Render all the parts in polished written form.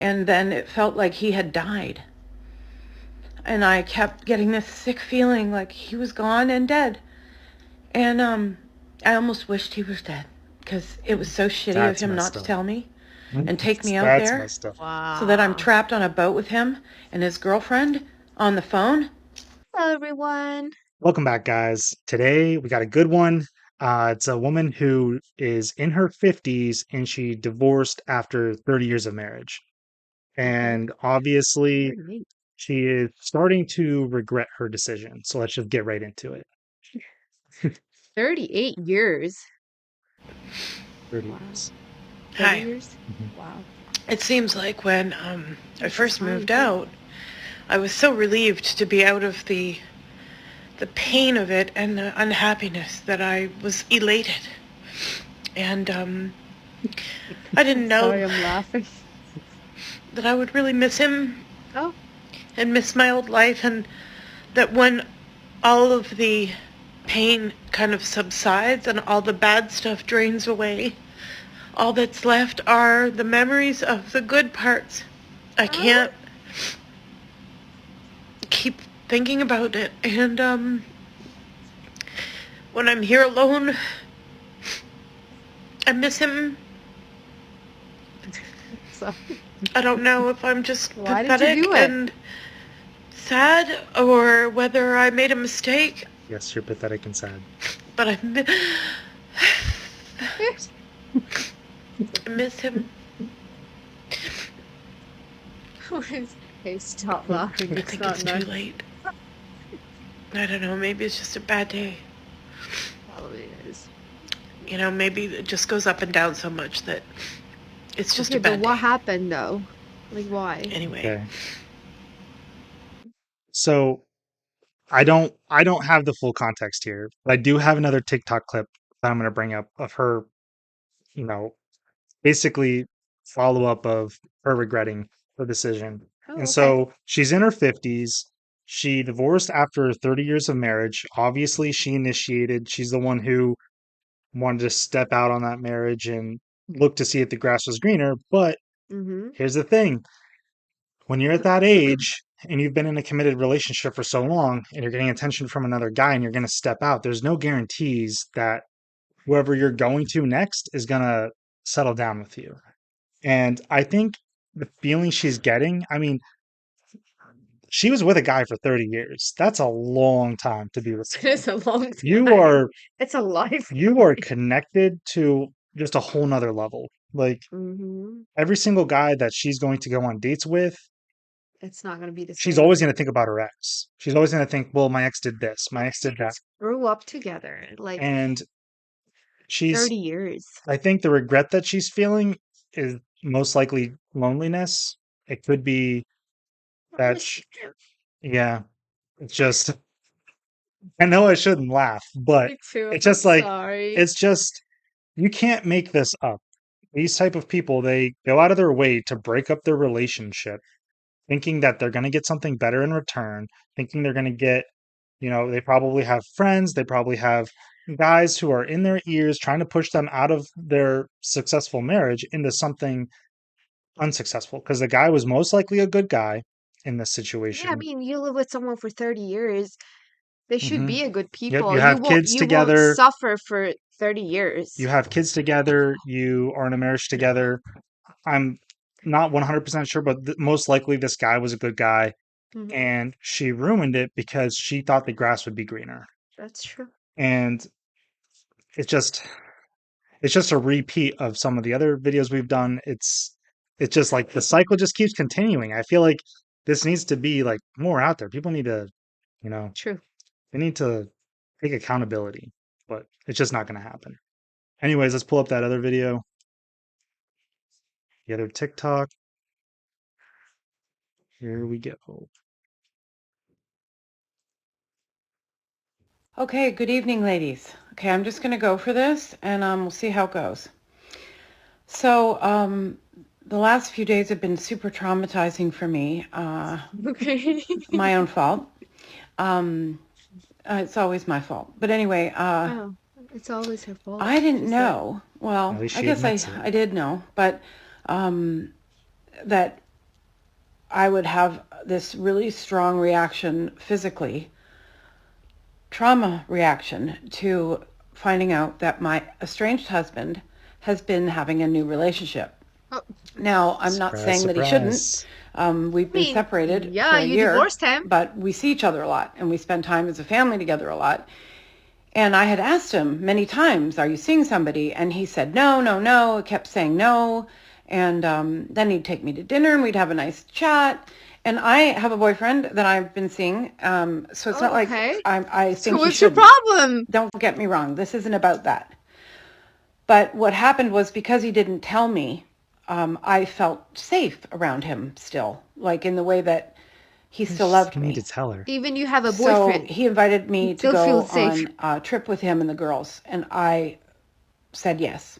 and then it felt like he had died. And I kept getting this sick feeling like he was gone and dead. And I almost wished he was dead because it was so shitty of That's him not messed to up. tell me and take me out That's there messed up. so that I'm Wow. trapped on a boat with him and his girlfriend on the phone. Hello, everyone. Welcome back, guys. Today we got a good one. It's a woman who is in her 50s and she divorced after 30 years of marriage. Okay. And obviously, 38. she is starting to regret her decision. So let's just get right into it. 38 years. 30 Wow. years. 30 Hi. years? Mhm. Wow. It seems like when I This is first fine moved too. out, I was so relieved to be out of the pain of it and the unhappiness that I was elated. And I I'm didn't sorry, know I'm laughing. that I would really miss him Oh, and miss my old life, and that when all of the pain kind of subsides and all the bad stuff drains away, all that's left are the memories of the good parts. I huh? can't keep thinking about it, and when I'm here alone, I miss him. So, I don't know if I'm just why did you pathetic do it? and sad or whether I made a mistake, Yes, you're pathetic and sad. but I miss him. Hey, stop laughing. I It's think not it's too nice. late. I don't know, maybe it's just a bad day. Probably is. Maybe it just goes up and down so much that it's just Okay, a but bad what day. happened though? Like, why? Anyway. Okay. So I don't have the full context here, but I do have another TikTok clip that I'm going to bring up of her, you know, basically follow up of her regretting the decision. And Oh, okay. so she's in her 50s. She divorced after 30 years of marriage. Obviously, she initiated. She's the one who wanted to step out on that marriage and look to see if the grass was greener. But Mm-hmm. here's the thing, when you're at that age and you've been in a committed relationship for so long and you're getting attention from another guy and you're going to step out, there's no guarantees that whoever you're going to next is going to settle down with you. And I think the feeling she's getting, I mean, she was with a guy for 30 years. That's a long time to be with someone. It's a long You time. are It's a life. you are connected to just a whole nother level. Like Mm-hmm. every single guy that she's going to go on dates with, It's not gonna be the she's always same. going to think about her ex. She's always going to think, well, my ex did this, my ex did that. Grew up together, like And she's, 30 years. I think the regret that she's feeling is most likely loneliness. It could be I that, miss him. yeah, it's just, I know I shouldn't laugh, but Me too. it's I'm just like, sorry. it's just, you can't make this up. These type of people, they go out of their way to break up their relationship thinking that they're going to get something better in return, thinking they're going to get, they probably have friends, they probably have guys who are in their ears trying to push them out of their successful marriage into something unsuccessful because the guy was most likely a good guy in this Yeah, I situation. mean, you live with someone for 30 years. They should Hmm. be a good Yep, people. You won't you won't suffer for 30 years. you have kids together, you are in a marriage together. I'm not 100% sure, but most likely this guy was a good guy Hmm. and she ruined it because she thought the grass would be greener. That's true. And it's just it's just a repeat of some of the other videos we've done. It's just like the cycle just keeps continuing. I feel like this needs to be like more out there. People need to, you know, True. they need to take accountability, but it's just not going to happen. Anyways, let's pull up that other video, the other TikTok. Here we go. Okay, good evening, ladies. Okay, I'm just going to go for this, and we'll see how it goes. So, the last few days have been super traumatizing for me. Okay. My own fault. Um, it's always my fault. But anyway, Oh, it's always her fault, I didn't she said. know. At Well, least I she guess admits it. I did know, but um, that I would have this really strong reaction physically, trauma reaction to finding out that my estranged husband has been having a new relationship. Oh, Now, I'm not Surprise, saying that he shouldn't. surprise. We've I been mean, separated for yeah, a you year, divorced him. but we see each other a lot and we spend time as a family together a lot. And I had asked him many times, are you seeing somebody? And he said, no, no, no. I kept saying no. And then he'd take me to dinner and we'd have a nice chat. And I have a boyfriend that I've been seeing. So it's not Oh, like okay. I So think he what's your shouldn't. problem? Don't get me wrong. This isn't about that. But what happened was because he didn't tell me, I felt safe around him still, like in the way that he You still just loved need to me. tell her. Even you have a So boyfriend, he invited you me to still feel go safe. on a trip with him and the girls, and I said yes.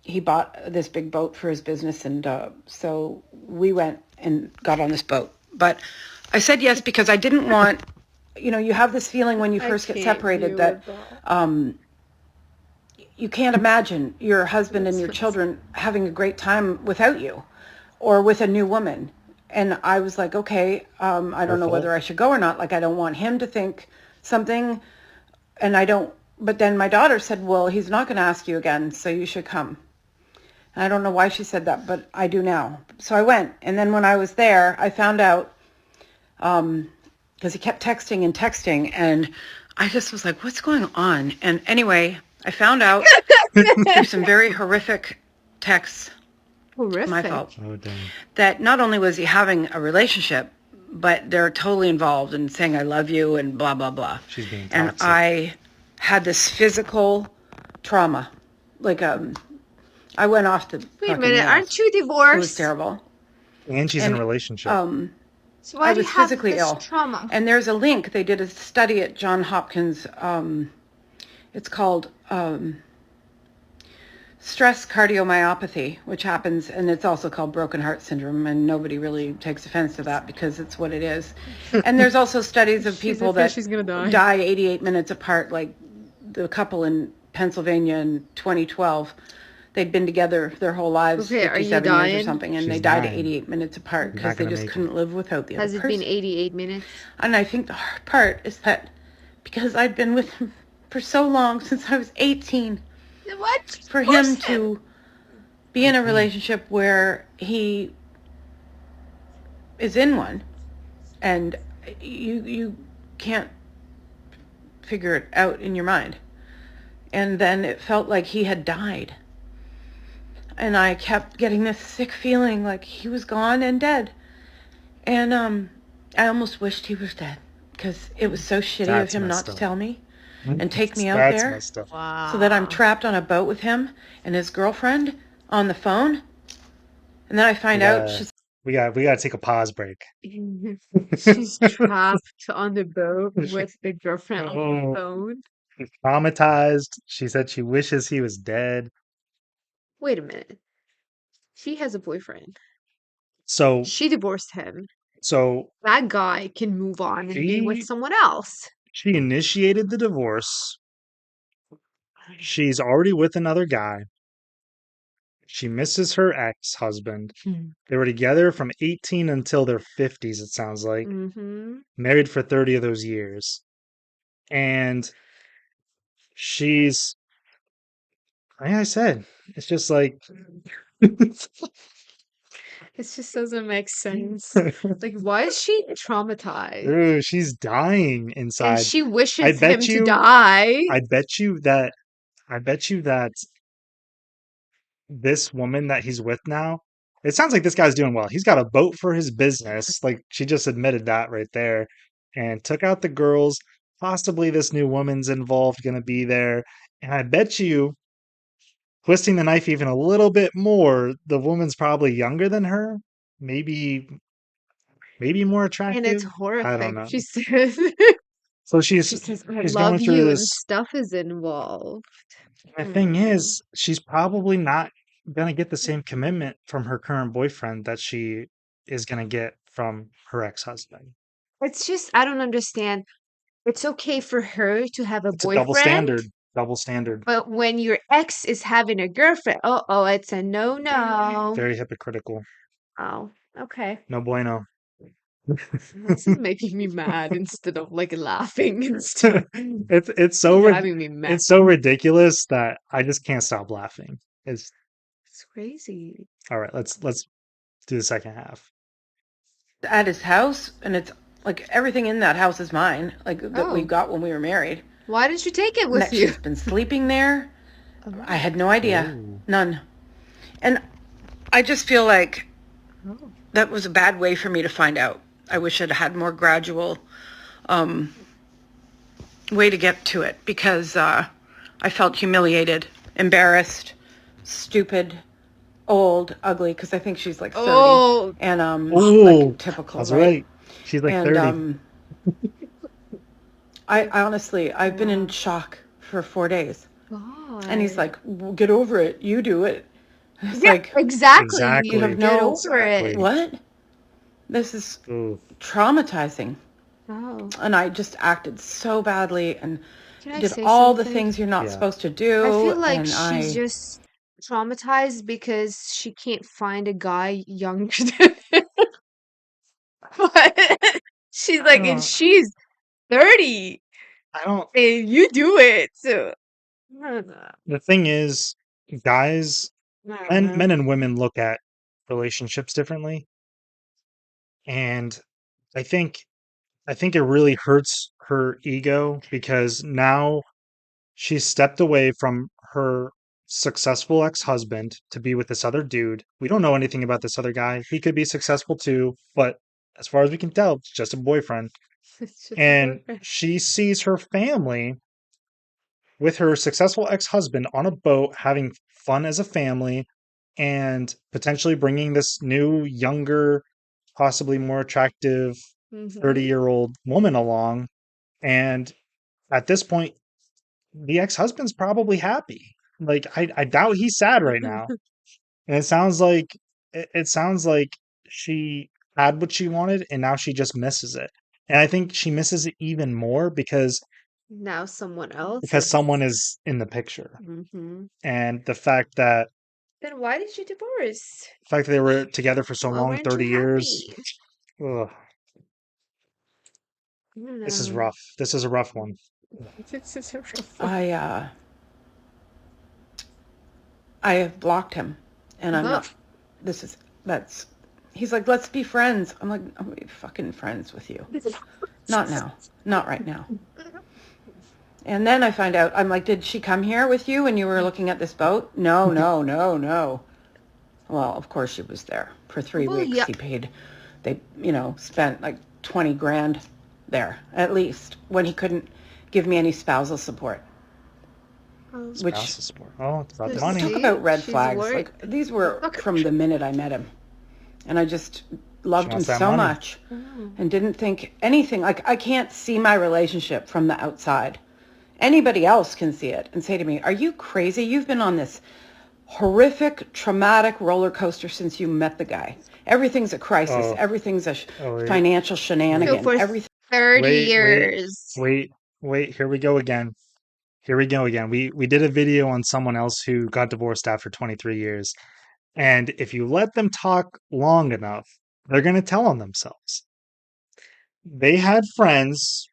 He bought this big boat for his business, and so we went and got on this boat. But I said yes because I didn't want, you have this feeling when you I first get can't separated deal with that that. you can't imagine your husband and That's your funny. children having a great time without you or with a new woman. And I was like, okay, I don't know Careful. whether I should go or not. Like, I don't want him to think something, and I don't. But then my daughter said, well, he's not going to ask you again, so you should come. And I don't know why she said that, but I do now. So I went. And then when I was there, I found out, because he kept texting and texting, and I just was like, what's going on? And anyway, I found out through some very horrific texts, my Horrific. fault, Oh, dang. that not only was he having a relationship, but they're totally involved in saying I love you and blah, blah, blah. She's being And toxic. I had this physical trauma. Like, I went off the Wait a fucking minute, rails. aren't you It was divorced? terrible. And she's in a And relationship. So I why do you was have physically this ill. trauma? And there's a link. They did a study at Johns Hopkins. It's called stress cardiomyopathy, which happens, and it's also called broken heart syndrome, and nobody really takes offense to that because it's what it is. And there's also studies of She's people afraid that she's gonna die. die 88 minutes apart, like the couple in Pennsylvania in 2012. They'd been together their whole lives, Okay, are you 57 years or dying? something, and She's they died dying. 88 minutes apart You're because not they gonna just make it. couldn't live without the other Has it been person. 88 minutes? And I think the hard part is that because I'd been with him for so long, since I was 18, What? for him Divorced him. to be in a relationship where he is in one and you can't figure it out in your mind. And then it felt like he had died. And I kept getting this sick feeling like he was gone and dead. And I almost wished he was dead because it was so shitty of That's him messed not to up. tell me and take me out That's there messed up. so that I'm Wow. trapped on a boat with him and his girlfriend on the phone. And then I We find out gotta, she's we gotta take a pause break. She's trapped on the boat with the girlfriend on the Oh, phone. she's traumatized. She said she wishes he was dead. Wait a minute. She has a boyfriend. So, She divorced him. so That guy can move on and be with she someone else. she initiated the divorce. She's already with another guy. She misses her ex-husband. Hmm. They were together from 18 until their 50s, it sounds like. Mm-hmm. Married for 30 of those years. And she's, like I said, it's just like, It just doesn't make sense. Like, why is she traumatized? ooh, she's dying And inside. she I wishes him bet to you, die. I bet you that, I bet you that this woman that he's with now, it sounds like this guy's doing well. He's got a boat for his business. Like she just admitted that right there and took out the girls. Possibly this new woman's involved, going to be there. And I bet you, twisting the knife even a little bit more, the woman's probably younger than her. Maybe, maybe more And it's attractive. I don't horrific. know. She says, So she says, I she's love going through you, and this. stuff is involved. The thing Mm. is, she's probably not gonna get the same commitment from her current boyfriend that she is gonna get from her ex-husband. It's just, I don't understand. It's okay for her to have a It's a double boyfriend, standard. Double standard. but when your ex is having a girlfriend, oh, it's a no-no. Very hypocritical. Oh. Okay. No bueno. This is making me mad instead of like laughing and stuff. It's It's so driving me mad. it's so ridiculous that I just can't stop laughing. It's It's crazy. all right. Let's do the second half. At his house, and it's like everything in that house is mine, like that we Oh, got when we were married. why didn't you take it And with that you? she's been sleeping there. I Oh, had no idea. Oh, None. And I just feel like oh. that was a bad way for me to find out. I wish I'd had more gradual um, way to get to it because I felt humiliated, embarrassed, stupid, old, ugly, because I think she's like 30 Oh, and oh, like typical, that's right? right. She's like And 30. I honestly, I've been in wow. shock for 4 days. And he's God. like, well, get over it. You do it. It's Yeah, like, exactly. you have Exactly. Get no, over it. Exactly. what? This is Ooh. traumatizing. Oh, And I just acted so badly and can I did say all the something? things you're not Yeah. supposed to I do. feel like And she's I, just traumatized because she can't find a guy younger than her. But she's I like, and don't she's 30 I don't and you do it. So, I don't know. the thing is, guys, I don't men know. and women look at relationships differently, and I think I think it really hurts her ego because now she's stepped away from her successful ex-husband to be with this other dude. We don't know anything about this other guy. He could be successful too, but as far as we can tell, it's just a boyfriend. It's just a And boyfriend. she sees her family with her successful ex-husband on a boat having fun as a family and potentially bringing this new younger, possibly more attractive Mm-hmm. 30-year-old woman along. And at this point, the ex-husband's probably happy. Like I doubt he's sad right now. And it sounds like she had what she wanted and now she just misses it. And I think she misses it even more Now someone else because is. someone is in the picture. Mm-hmm. And Then why did you divorce? the fact that they were together for so Why long, weren't you 30 years. happy? Ugh, I don't this is know. rough. This is a rough one. This is a rough one. I, I have blocked him and I'm Ugh. not, this is, that's, he's like, let's be friends. I'm like, I'm gonna be fucking friends with you. Not now. Not right now. And then I find out, I'm like, did she come here with you when you were looking at this boat? No, no, no, no. Well, of course she was there for three Well, weeks. yeah. He paid, they, spent like 20 grand there at least when he couldn't give me any spousal support, which Spousal support. Oh, it's about So the money. talk see, about red she's flags. worried. Like these were Look. from the minute I met him. And I just She loved him wants that so money. much Oh. and didn't think anything. Like I can't see my relationship from the outside. Anybody else can see it and say to me, are you crazy? You've been on this horrific, traumatic roller coaster since you met the guy. Everything's a crisis. Oh, Everything's a oh, wait, financial wait, So shenanigan. for Everything. 30 wait, wait, years. wait, wait. Here we go again. Here we go again. We did a video on someone else who got divorced after 23 years. And if you let them talk long enough, they're going to tell on themselves. They had friends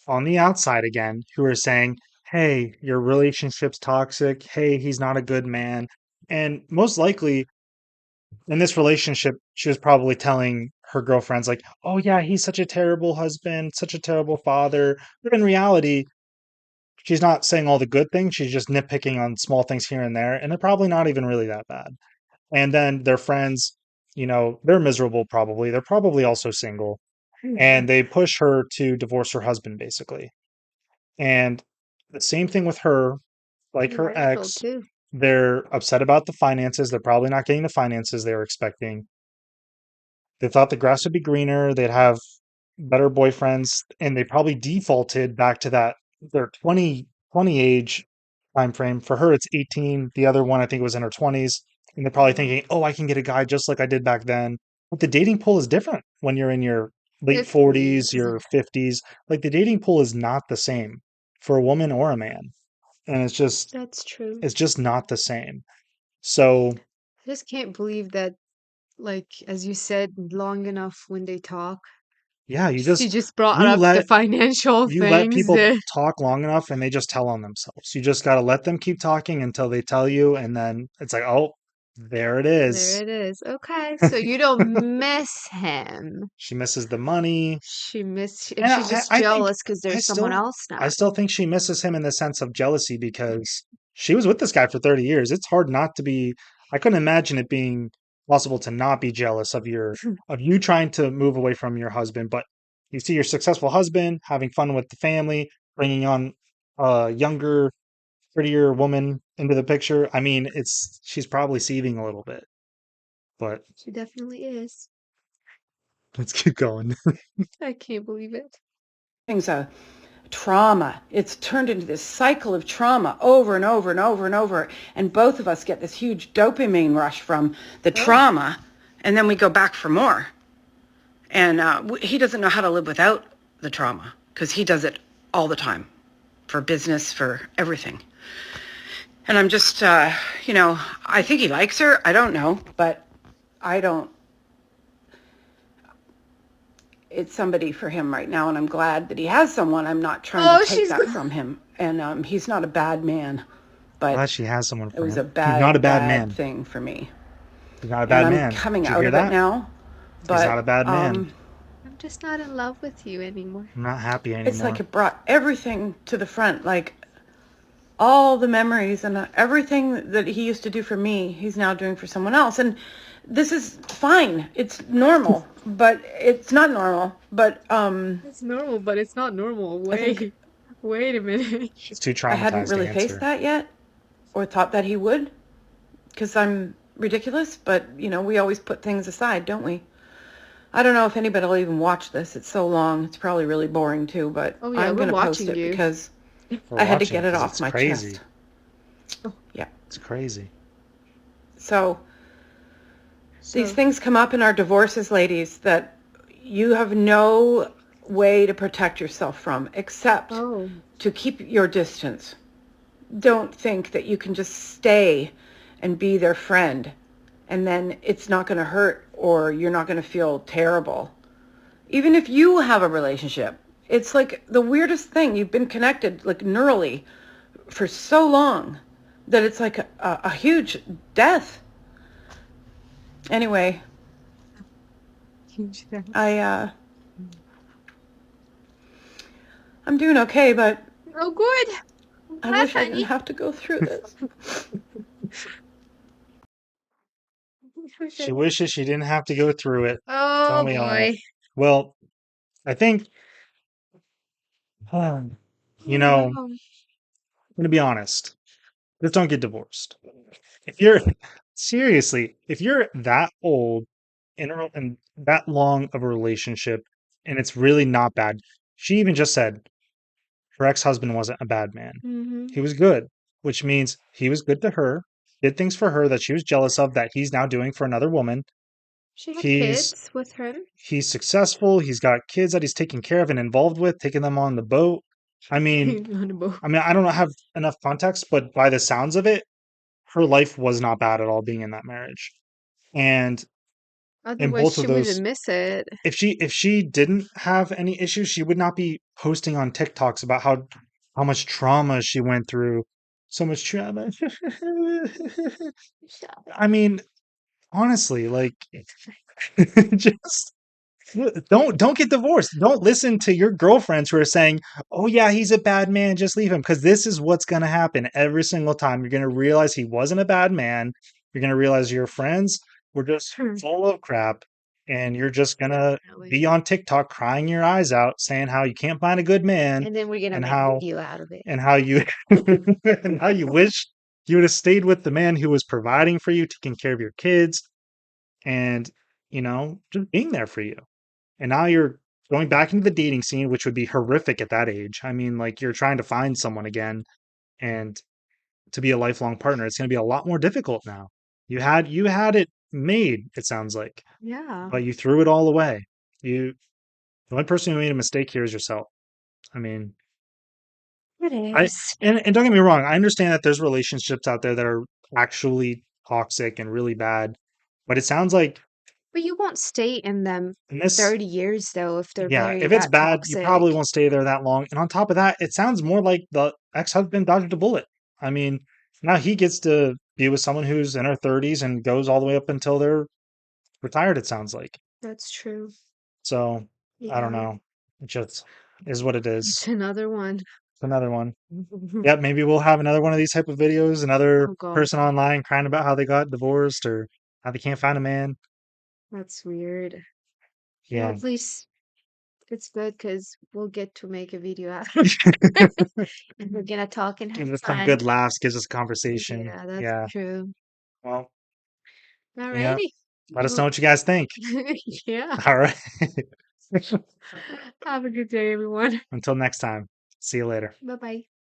on the outside again who are saying, "Hey, your relationship's toxic. Hey, he's not a good man." And most likely in this relationship, she was probably telling her girlfriends like, "Oh yeah, he's such a terrible husband, such a terrible father." But in reality, she's not saying all the good things. She's just nitpicking on small things here and there, and they're probably not even really that bad. And then their friends, they're miserable probably. They're probably also single, and they push her to divorce her husband basically. And the same thing with her, like her Marital ex, too. they're upset about the finances. They're probably not getting the finances they were expecting. They thought the grass would be greener, they'd have better boyfriends, and they probably defaulted back to that their 20 age time frame. For her, it's 18. The other one, I think, was in her 20s. And they're probably Oh. thinking, oh, I can get a guy just like I did back then. But the dating pool is different when you're in your late 40s, 50s. your 50s. Like the dating pool is not the same for a woman or a man. And That's true. it's just not the same. So I just can't believe that like as you said, long enough when they talk. Yeah, She just brought you up the let financial you let things people that talk long enough and they just tell on themselves. You just got to let them keep talking until they tell you, and then it's like, oh, there it there is. it is. Okay, so you don't miss him. She misses the money. And And she's just I think jealous because I there's someone still else I now. still think she misses him in the sense of jealousy because she was with this guy for 30 years. It's hard not to be. I couldn't imagine it being possible to not be jealous of you trying to move away from your husband, but you see your successful husband having fun with the family, bringing on a younger, prettier woman into the picture. I mean, it's she's probably seething a little bit, but She definitely is. let's keep going. I can't believe it. Things a trauma. It's turned into this cycle of trauma over and over and over and over. And both of us get this huge dopamine rush from the Oh, trauma, and then we go back for more. And he doesn't know how to live without the trauma because he does it all the time for business, for everything. And I'm just, I think he likes her. I don't know, but I don't. It's somebody for him right now, and I'm glad that he has someone. I'm not trying to oh, take she's that from him. And he's not a bad man, Glad but she has someone it for was him. a He's not a bad, bad bad man. thing for me. He's not a And bad I'm man. coming Did you out hear of it that? now, He's not but a bad man. I'm just not in love with you anymore. I'm not happy it's like anymore. it brought everything to the front, like all the memories and everything that he used to do for me, he's now doing for someone else. And this is fine. It's normal, but it's not normal. But It's normal, but it's not normal. I think Wait a minute. She's too I hadn't traumatized to really faced answer. that yet or thought that he would because I'm ridiculous. But, we always put things aside, don't we? I don't know if anybody will even watch this. It's so long. It's probably really boring too, but Oh yeah, I'm we're going to post watching it you. because We're I had to watching get it because off it's my crazy. chest. Yeah. It's crazy. So these So, things come up in our divorces, ladies, that you have no way to protect yourself from except oh, to keep your distance. Don't think that you can just stay and be their friend and then it's not going to hurt or you're not going to feel terrible. Even if you have a relationship, it's like the weirdest thing. You've been connected like neurally for so long that it's like a huge death. Anyway, huge death. I'm doing okay, but Oh, good. I'm I glad, wish I didn't honey. have to go through this. She wishes she didn't have to go through it. Oh Don't we all? boy. Well, I think, you Oh know, I'm no. going to be honest. Just don't get divorced. If you're seriously, if you're that old and that long of a relationship and it's really not bad, she even just said her ex-husband wasn't a bad man. Mm-hmm. He was good, which means he was good to her, did things for her that she was jealous of that he's now doing for another woman. She had He's kids with him. he's successful. He's got kids that he's taking care of and involved with, taking them on the boat. I mean, On a boat. I don't have enough context, but by the sounds of it, her life was not bad at all being in that marriage. And in Otherwise, both she of wouldn't those, miss it. if she didn't have any issues, she would not be posting on TikToks about how much trauma she went through. So much trauma. I mean, honestly, like just don't get divorced. Don't listen to your girlfriends who are saying, "Oh yeah, he's a bad man, just leave him." Because this is what's going to happen every single time. You're going to realize he wasn't a bad man. You're going to realize your friends were just full of crap, and you're just going to Definitely. be on TikTok crying your eyes out, saying how you can't find a good man, And then we're gonna and make a big how deal out of it. and how you and how you wish you would have stayed with the man who was providing for you, taking care of your kids, and just being there for you. And now you're going back into the dating scene, which would be horrific at that age. I mean, like you're trying to find someone again and to be a lifelong partner. It's going to be a lot more difficult now. You had it made, it sounds like, Yeah, but you threw it all away. The only person who made a mistake here is yourself. I mean, it I is. and don't get me wrong, I understand that there's relationships out there that are actually toxic and really bad, but it sounds like But you won't stay in them And this 30 years though if they're Yeah, very if it's that bad, you probably toxic. won't stay there that long, and on top of that, it sounds more like the ex-husband dodged a bullet. I mean, now he gets to be with someone who's in her 30s and goes all the way up until they're retired, it sounds like. That's true. So, I don't Yeah. know. It just is what it is. It's another one. It's another one. Yep, maybe we'll have another one of these type of videos, another Oh god, person online crying about how they got divorced or how they can't find a man. that's weird. Well, Yeah. at least it's good because we'll get to make a video out of it. And we're gonna talk and have Gives us some fun. good laughs, gives us conversation. Yeah, that's Yeah. true. Well, yeah. Alrighty. Let us know what you guys think. Yeah. All right. Have a good day, everyone. Until next time. See you later. Bye bye.